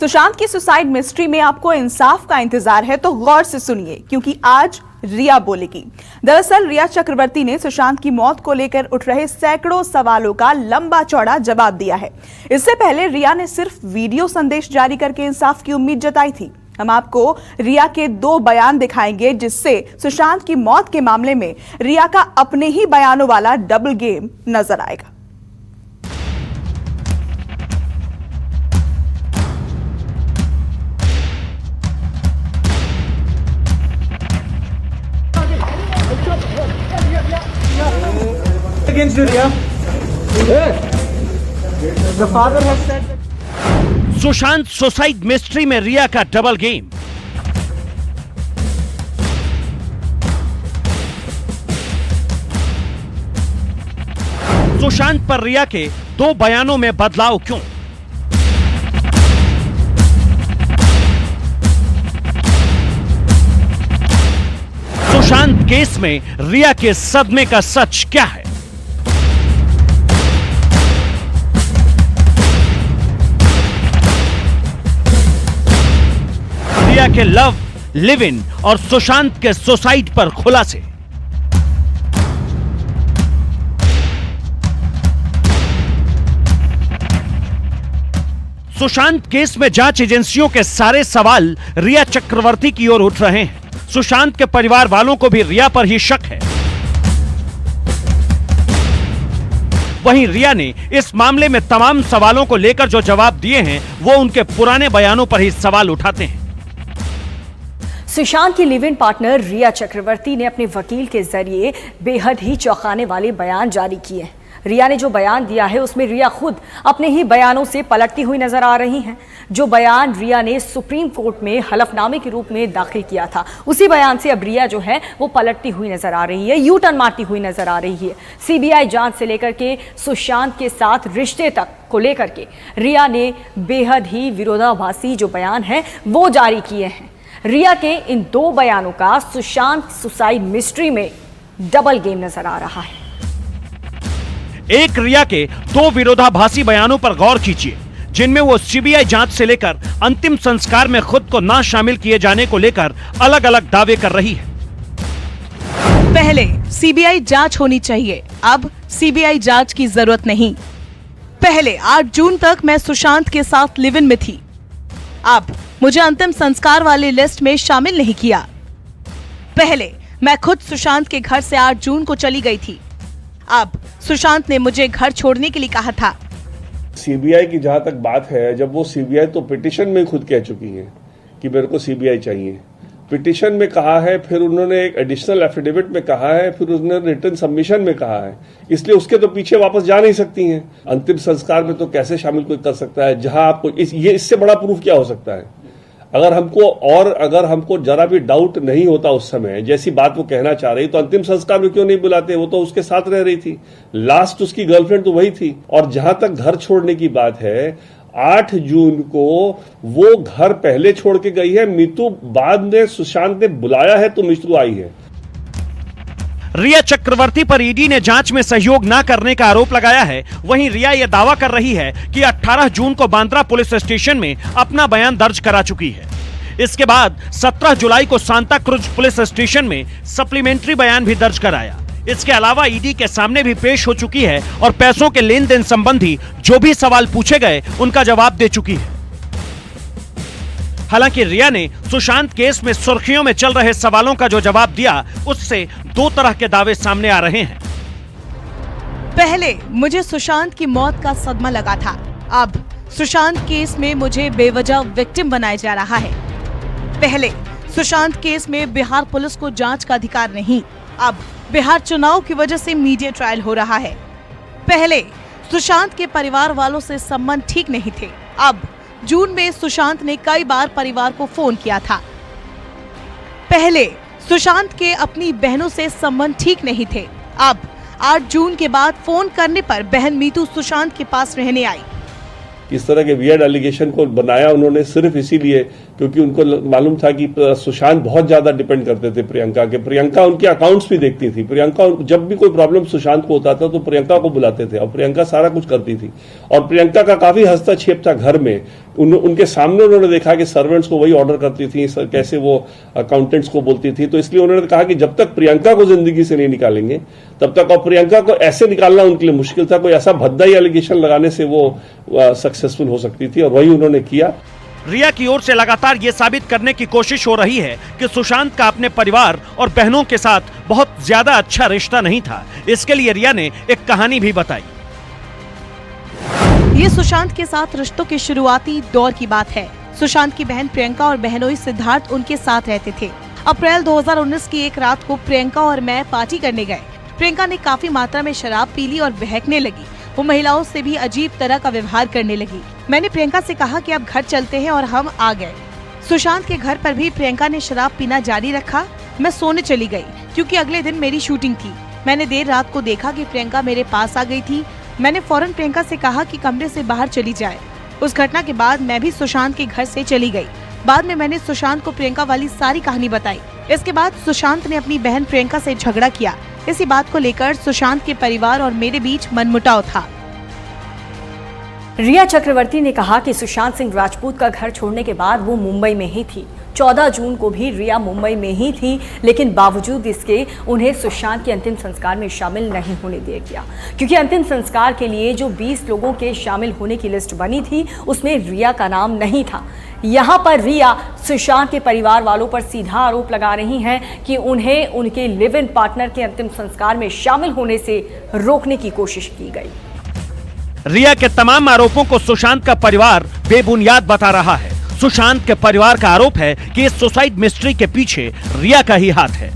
सुशांत की suicide mystery में आपको इंसाफ का इंतजार है तो गौर से सुनिए, क्योंकि आज रिया बोलेगी। दरअसल रिया चक्रवर्ती ने सुशांत की मौत को लेकर उठ रहे सैकड़ों सवालों का लंबा चौड़ा जवाब दिया है। इससे पहले रिया ने सिर्फ वीडियो संदेश जारी करके इंसाफ की उम्मीद जताई थी। हम आपको रिया के 2 बयान दिखाएंगे, जिससे सुशांत की मौत के मामले में रिया का अपने ही बयानों वाला डबल गेम नजर आएगा। Against Riya. The father has said that Sushant suicide mystery में रिया का डबल गेम। सुशांत पर रिया के 2 बयानों में बदलाव क्यों? सुशांत केस में रिया के सदमे का सच क्या है? रिया के लव, लिव इन और सुशांत के सुसाइड पर खुलासे। सुशांत केस में जांच एजेंसियों के सारे सवाल रिया चक्रवर्ती की ओर उठ रहे हैं। सुशांत के परिवार वालों को भी रिया पर ही शक है। वहीं रिया ने इस मामले में तमाम सवालों को लेकर जो जवाब दिए हैं, वो उनके पुराने बयानों पर ही सवाल उठाते हैं। सुशांत की लिव इन पार्टनर रिया चक्रवर्ती ने अपने वकील के जरिए बेहद ही चौंकाने वाले बयान जारी किए हैं। रिया ने जो बयान दिया है उसमें रिया खुद अपने ही बयानों से पलटती हुई नजर आ रही हैं। जो बयान रिया ने सुप्रीम कोर्ट में हलफनामे के रूप में दाखिल किया था, उसी बयान से अब रिया जो है वो पलटती हुई नजर आ रही है, यू टर्न मारती हुई नजर आ रही है। सीबीआई जांच से लेकर के सुशांत के साथ रिश्ते तक को लेकर के रिया ने बेहद ही विरोधाभासी जो बयान है वो जारी किए हैं। रिया के इन 2 बयानों का सुशांत सुसाइड मिस्ट्री में डबल गेम नजर आ रहा है। एक रिया के 2 विरोधाभासी बयानों पर गौर कीजिए, जिनमें वो सीबीआई जांच से लेकर अंतिम संस्कार में खुद को ना शामिल किए जाने को लेकर अलग अलग दावे कर रही है। पहले सीबीआई जांच होनी चाहिए, अब सीबीआई जांच की जरूरत नहीं। पहले 8 जून तक मैं सुशांत के साथ लिव इन में थी, अब मुझे अंतिम संस्कार वाली लिस्ट में शामिल नहीं किया। पहले मैं खुद सुशांत के घर से 8 जून को चली गई थी, अब सुशांत ने मुझे घर छोड़ने के लिए कहा था। सीबीआई की जहां तक बात है, जब वो सीबीआई तो पिटीशन में खुद कह चुकी है कि मेरे को सीबीआई चाहिए, पिटीशन में कहा है, फिर उन्होंने एक एडिशनल एफिडेविट में कहा है, फिर उन्होंने रिटर्न सबमिशन में कहा है, इसलिए उसके तो पीछे वापस जा नहीं सकती हैं। अंतिम संस्कार में तो कैसे शामिल कोई कर सकता है, जहां आपको इससे बड़ा प्रूफ क्या हो सकता है? अगर हमको जरा भी डाउट नहीं होता उस समय, जैसी बात वो कहना चाह रही, तो अंतिम संस्कार में क्यों नहीं बुलाते? वो तो उसके साथ रह रही थी, लास्ट उसकी गर्लफ्रेंड तो वही थी। और जहां तक घर छोड़ने की बात है, 8 जून को वो घर पहले छोड़ के गई है, मीतू बाद में सुशांत ने बुलाया है तो मीतू आई है। रिया चक्रवर्ती पर ईडी ने जांच में सहयोग न करने का आरोप लगाया है। वहीं रिया यह दावा कर रही है कि 18 जून को बांद्रा पुलिस स्टेशन में अपना बयान दर्ज करा चुकी है। इसके बाद 17 जुलाई को सांता क्रूज पुलिस स्टेशन में सप्लीमेंट्री बयान भी दर्ज कराया। इसके अलावा ईडी के सामने भी पेश हो चुकी है और पैसों के लेन देन संबंधी जो भी सवाल पूछे गए उनका जवाब दे चुकी है। हालांकि रिया ने सुशांत केस में सुर्खियों में चल रहे सवालों का जो जवाब दिया, उससे 2 तरह के दावे सामने आ रहे हैं। पहले मुझे सुशांत की मौत का सदमा लगा था, अब सुशांत केस में मुझे बेवजह विक्टिम बनाया जा रहा है। पहले सुशांत केस में बिहार पुलिस को जांच का अधिकार नहीं, अब बिहार चुनाव की वजह से मीडिया ट्रायल हो रहा है। पहले सुशांत के परिवार वालों से संबंध ठीक नहीं थे, अब जून में सुशांत ने कई बार परिवार को फोन किया था। पहले सुशांत के अपनी बहनों से संबंध ठीक नहीं थे, अब 8 जून के बाद फोन करने पर बहन मीतू सुशांत के पास रहने आई। इस तरह के वियर्ड एलिगेशन को बनाया उन्होंने सिर्फ इसीलिए क्योंकि उनको मालूम था कि सुशांत बहुत ज्यादा डिपेंड करते थे प्रियंका के। प्रियंका उनके अकाउंट्स भी देखती थी। प्रियंका जब भी कोई प्रॉब्लम सुशांत को होता था तो प्रियंका को बुलाते थे और प्रियंका सारा कुछ करती थी और प्रियंका का काफी हस्तक्षेप था घर में उनके सामने उन्होंने देखा कि सर्वेंट्स को वही ऑर्डर करती थी, कैसे वो अकाउंटेंट्स को बोलती थी। तो इसलिए उन्होंने कहा कि जब तक प्रियंका को जिंदगी से नहीं निकालेंगे तब तक, और प्रियंका को ऐसे निकालना उनके लिए मुश्किल था, कोई ऐसा भद्दा ही एलिगेशन लगाने से वो सक्सेसफुल हो सकती थी, और वही उन्होंने किया। रिया की ओर से लगातार ये साबित करने की कोशिश हो रही है कि सुशांत का अपने परिवार और बहनों के साथ बहुत ज्यादा अच्छा रिश्ता नहीं था। इसके लिए रिया ने एक कहानी भी बताई। ये सुशांत के साथ रिश्तों के शुरुआती दौर की बात है। सुशांत की बहन प्रियंका और बहनोई सिद्धार्थ उनके साथ रहते थे। अप्रैल 2019 की एक रात को प्रियंका और मैं पार्टी करने गए। प्रियंका ने काफी मात्रा में शराब पी ली और बहकने लगी। वो महिलाओं से भी अजीब तरह का व्यवहार करने लगी। मैंने प्रियंका से कहा कि अब घर चलते हैं और हम आ गए। सुशांत के घर पर भी प्रियंका ने शराब पीना जारी रखा। मैं सोने चली गई क्योंकि अगले दिन मेरी शूटिंग थी। मैंने देर रात को देखा कि प्रियंका मेरे पास आ गई थी। मैंने फौरन प्रियंका से कहा कि कमरे से बाहर चली जाए। उस घटना के बाद मैं भी सुशांत के घर से चली गई। बाद में मैंने सुशांत को प्रियंका वाली सारी कहानी बताई। इसके बाद सुशांत ने अपनी बहन प्रियंका से झगड़ा किया। इसी बात को लेकर सुशांत के परिवार और मेरे बीच मनमुटाव था। रिया चक्रवर्ती ने कहा कि सुशांत सिंह राजपूत का घर छोड़ने के बाद वो मुंबई में ही थी। 14 जून को भी रिया मुंबई में ही थी, लेकिन बावजूद इसके उन्हें सुशांत के अंतिम संस्कार में शामिल नहीं होने दिया गया, क्योंकि अंतिम संस्कार के लिए जो 20 लोगों के शामिल होने की लिस्ट बनी थी उसमें रिया का नाम नहीं था। यहाँ पर रिया सुशांत के परिवार वालों पर सीधा आरोप लगा रही हैं कि उन्हें उनके लिव इन पार्टनर के अंतिम संस्कार में शामिल होने से रोकने की कोशिश की गई। रिया के तमाम आरोपों को सुशांत का परिवार बेबुनियाद बता रहा है। सुशांत के परिवार का आरोप है कि इस सुसाइड मिस्ट्री के पीछे रिया का ही हाथ है।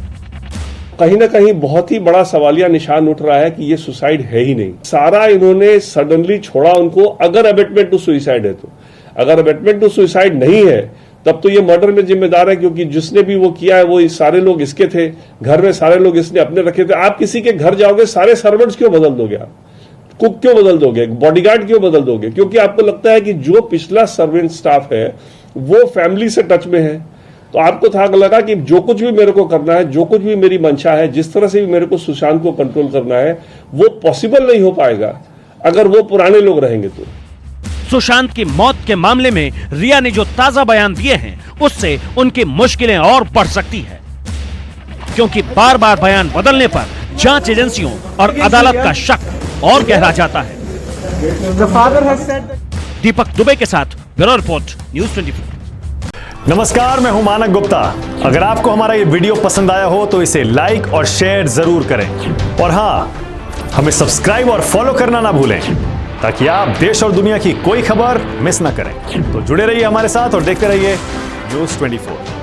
कहीं ना कहीं बहुत ही बड़ा सवालिया निशान उठ रहा है कि ये सुसाइड है ही नहीं। सारा इन्होंने सडनली छोड़ा उनको, अगर अबेटमेंट टू सुसाइड है तो। अगर अबेटमेंट टू सुसाइड नहीं है तब तो ये मर्डर में जिम्मेदार है, क्योंकि जिसने भी वो किया है वो सारे लोग इसके थे, घर में सारे लोग इसने अपने रखे थे। आप किसी के घर जाओगे, सारे सर्वेंट्स क्यों बदल दोगे? आप कुक क्यों बदल दोगे? बॉडीगार्ड क्यों बदल दोगे? क्योंकि आपको लगता है कि जो पिछला सर्वेंट स्टाफ है वो फैमिली से टच में है। तो आपको था लगा कि जो कुछ भी मेरे को करना है, जो कुछ भी मेरी मंशा है, जिस तरह से भी मेरे को सुशांत को कंट्रोल करना है, वो पॉसिबल नहीं हो पाएगा अगर वो पुराने लोग रहेंगे तो। सुशांत की मौत के मामले में रिया ने जो ताजा बयान दिए हैं उससे उनकी मुश्किलें और बढ़ सकती है, क्योंकि बार बार बयान बदलने पर जांच एजेंसियों और अदालत का शक और गहरा जाता है। The father has said that दीपक दुबे के साथ ब्यूरो रिपोर्ट, न्यूज़ 24। नमस्कार, मैं हूं मानक गुप्ता। अगर आपको हमारा ये वीडियो पसंद आया हो तो इसे लाइक और शेयर जरूर करें, और हाँ, हमें सब्सक्राइब और फॉलो करना ना भूलें ताकि आप देश और दुनिया की कोई खबर मिस ना करें। तो जुड़े रहिए हमारे साथ और देखते रहिए न्यूज़ 24।